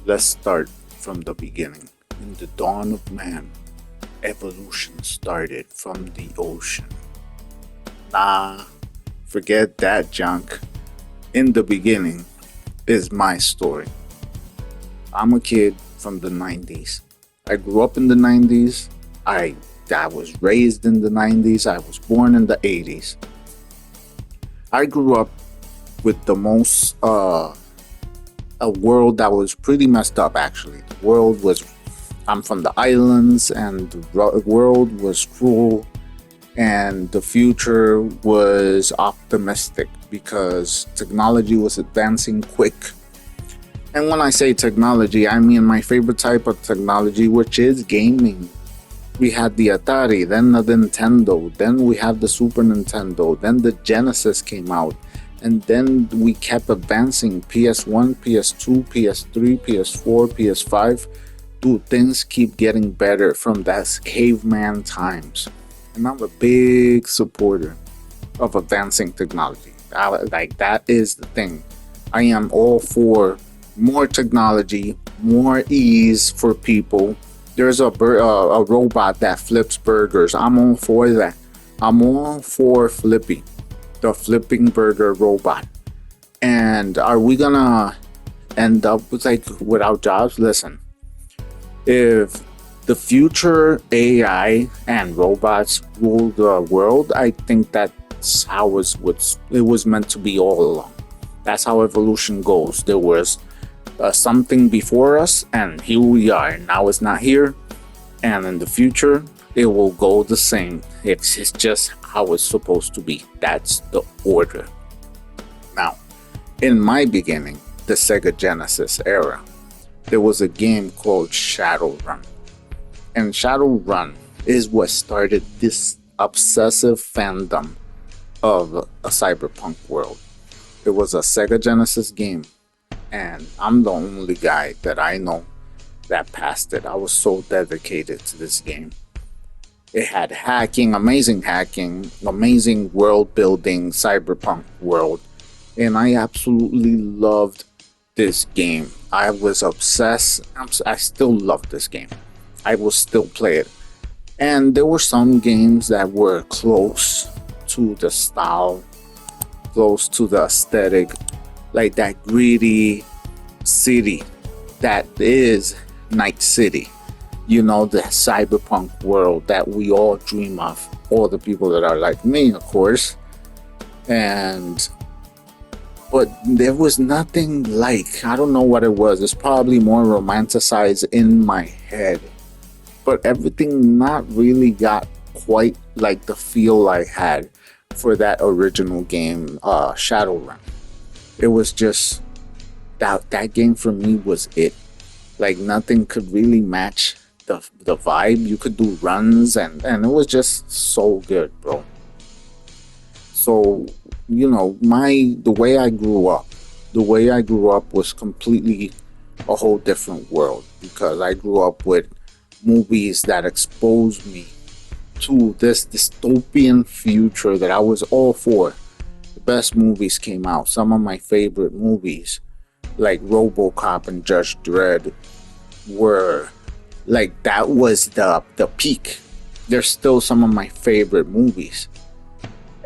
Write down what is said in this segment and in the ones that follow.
Let's start from the beginning. In the dawn of man, evolution started from the ocean. Nah, forget that junk. In the beginning is my story. I'm a kid from the 90s. I grew up in the 90s. I was raised in the 90s. I was born in the 80s. I grew up with the most a world that was pretty messed up actually. The world was I'm from the islands and the world was cruel and the future was optimistic because technology was advancing quick. And when I say technology, I mean my favorite type of technology, which is gaming. We had the Atari, then the Nintendo, then we have the Super Nintendo, then the Genesis came out, and then we kept advancing PS1, PS2, PS3, PS4, PS5. Dude, things keep getting better from that caveman times. And I'm a big supporter of advancing technology. Like, that is the thing. I am all for more technology, more ease for people. There's a robot that flips burgers. I'm all for that. I'm all for Flippy, the flipping burger robot. And are we gonna end up with without jobs? Listen, if the future AI and robots rule the world, I think that's how it was meant to be all along. That's how evolution goes. There was something before us, and here we are. Now it's not here, and in the future, it will go the same. It's just how it's supposed to be. That's the order. Now, in my beginning, the Sega Genesis era, there was a game called Shadowrun. And Shadowrun is what started this obsessive fandom of a cyberpunk world. It was a Sega Genesis game, and I'm the only guy that I know that passed it. I was so dedicated to this game. It had hacking, amazing world building, cyberpunk world, and I absolutely loved this game. I was obsessed. I still love this game. I will still play it. And there were some games that were close to the style, close to the aesthetic, like that gritty city that is Night City. You know, the cyberpunk world that we all dream of. All the people that are like me, of course. But there was nothing like, I don't know what it was. It's probably more romanticized in my head. But everything not really got quite like the feel I had for that original game, Shadowrun. It was just that game for me was it. Like, nothing could really match the vibe. You could do runs and it was just so good, bro. So, you know, the way I grew up was completely a whole different world, because I grew up with movies that exposed me to this dystopian future that I was all for. The best movies came out. Some of my favorite movies, like RoboCop and Judge Dredd, were like, that was the peak. They're still some of my favorite movies.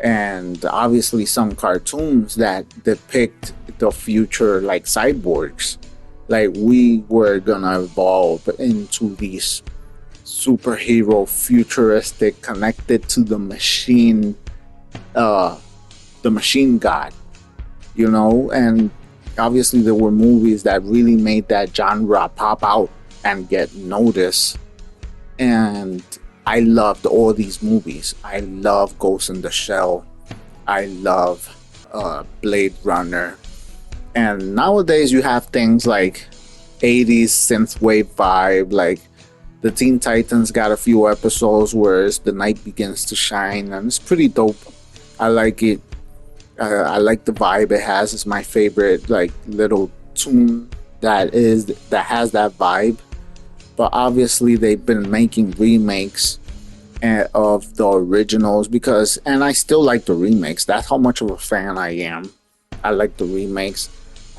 And obviously some cartoons that depict the future, like cyborgs, like we were gonna evolve into these superhero, futuristic, connected to the machine god, you know. And obviously there were movies that really made that genre pop out and get noticed. And I loved all these movies. I love Ghost in the Shell. I love Blade Runner. And nowadays you have things like 80s synthwave vibe, like the Teen Titans got a few episodes where it's The Night Begins to Shine, and it's pretty dope. I like it. I like the vibe it has. It's my favorite like little tune that has that vibe. But obviously they've been making remakes of the originals, and I still like the remakes. That's how much of a fan I am. I like the remakes.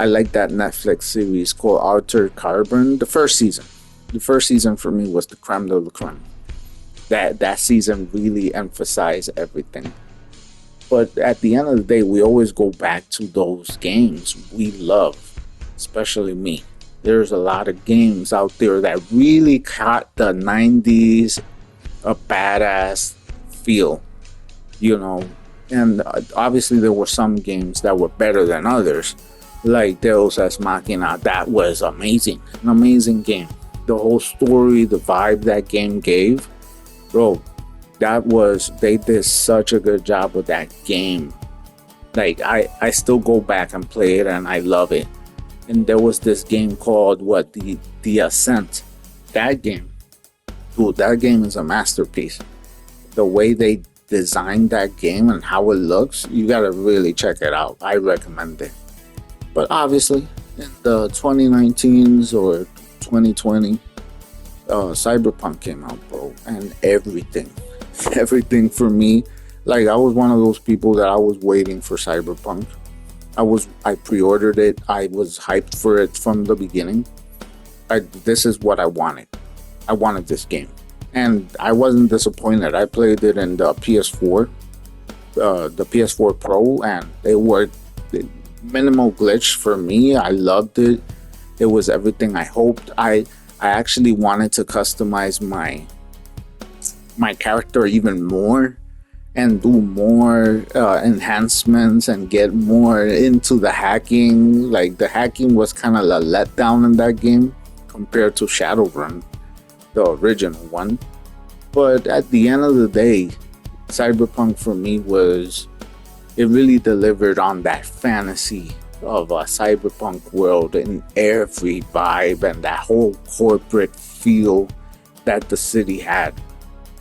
I like that Netflix series called Altered Carbon. The first season for me was the creme de la creme. That season really emphasized everything. But at the end of the day, we always go back to those games we love, especially me. There's a lot of games out there that really caught the 90s a badass feel, you know. And obviously, there were some games that were better than others, like Deus Ex Machina. That was amazing, an amazing game. The whole story, the vibe that game gave, bro, they did such a good job with that game. Like I still go back and play it and I love it. And there was this game called the Ascent. That game, dude, that game is a masterpiece. The way they designed that game and how it looks, you gotta really check it out. I recommend it. But obviously, in the 2019s or 2020, Cyberpunk came out, bro, and everything for me. Like I was one of those people that I was waiting for Cyberpunk. I pre-ordered it. I was hyped for it from the beginning. This is what I wanted. I wanted this game, and I wasn't disappointed. I played it in the PS4, the PS4 Pro, and it worked. Minimal glitch for me. I loved it. It was everything I hoped. I actually wanted to customize my character even more and do more enhancements and get more into the hacking. Like the hacking was kind of a letdown in that game compared to Shadowrun, the original one. But at the end of the day, Cyberpunk for me it really delivered on that fantasy of a cyberpunk world in every vibe, and that whole corporate feel that the city had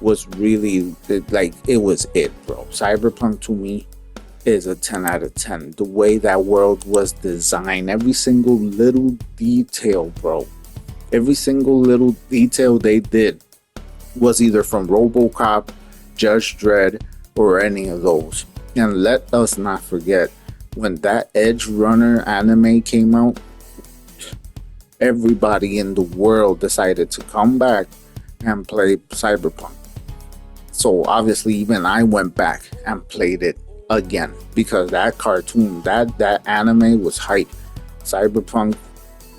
was really like it was it, bro. Cyberpunk to me is a 10 out of 10. The way that world was designed, every single little detail, bro. Every single little detail they did was either from RoboCop, Judge Dredd, or any of those. And let us not forget, when that Edge Runner anime came out, everybody in the world decided to come back and play Cyberpunk. So obviously even I went back and played it again because that cartoon, that anime was hype. Cyberpunk,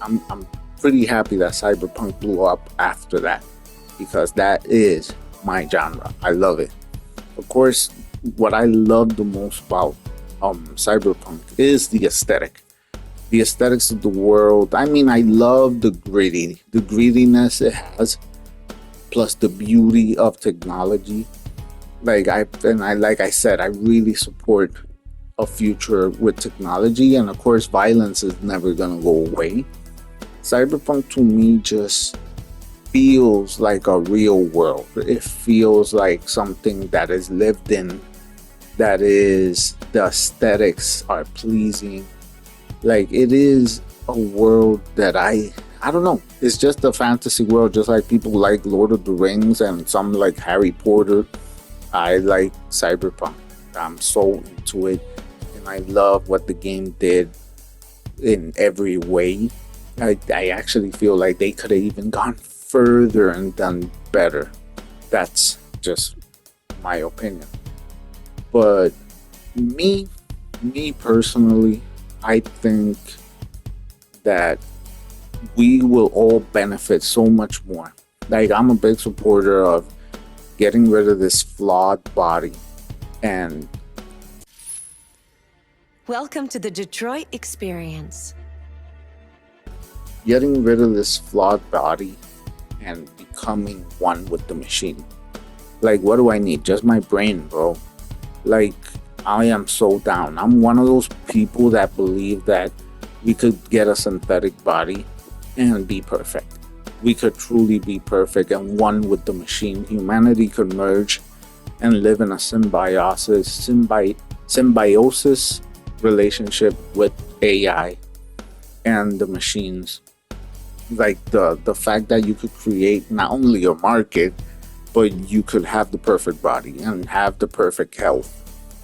I'm pretty happy that Cyberpunk blew up after that because that is my genre. I love it. Of course, what I love the most about Cyberpunk is the aesthetic. The aesthetics of the world. I mean, I love the grittiness it has, plus the beauty of technology. Like I said, I really support a future with technology, and of course, violence is never gonna go away. Cyberpunk to me just feels like a real world. It feels like something that is lived in, that is, the aesthetics are pleasing. Like it is a world that I don't know. It's just a fantasy world, just like people like Lord of the Rings and some like Harry Potter. I like Cyberpunk. I'm so into it, and I love what the game did in every way. I actually feel like they could have even gone further and done better. That's just my opinion. But me personally, I think that we will all benefit so much more. Like I'm a big supporter of getting rid of this flawed body and Welcome to the Detroit Experience. getting rid of this flawed body and becoming one with the machine. Like what do I need? Just my brain, bro. Like I am so down. I'm one of those people that believe that we could get a synthetic body and be perfect. We could truly be perfect and one with the machine. Humanity could merge and live in a symbiosis relationship with AI and the machines. Like the fact that you could create not only a market, but you could have the perfect body and have the perfect health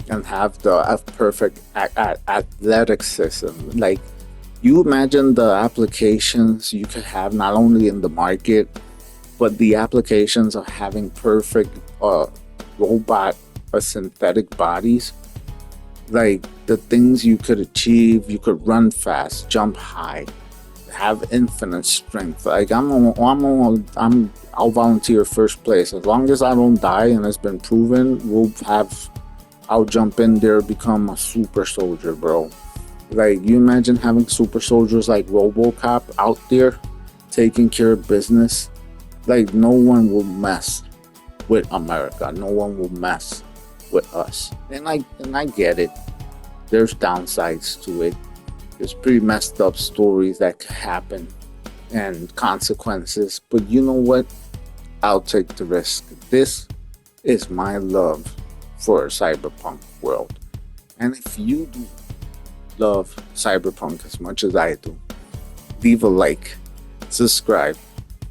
and have the perfect athletic system. Like You imagine the applications you could have not only in the market, but the applications of having perfect robot or synthetic bodies, like the things you could achieve. You could run fast, jump high, have infinite strength. Like I'll volunteer first place as long as I don't die and it's been proven. I'll jump in there, become a super soldier, bro. Like, you imagine having super soldiers like RoboCop out there taking care of business. Like, no one will mess with America. No one will mess with us. And I get it. There's downsides to it. There's pretty messed up stories that could happen and consequences. But you know what? I'll take the risk. This is my love for a cyberpunk world. And if you do love cyberpunk as much as I do, leave a like, subscribe,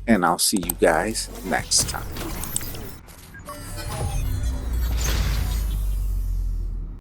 and I'll see you guys next time.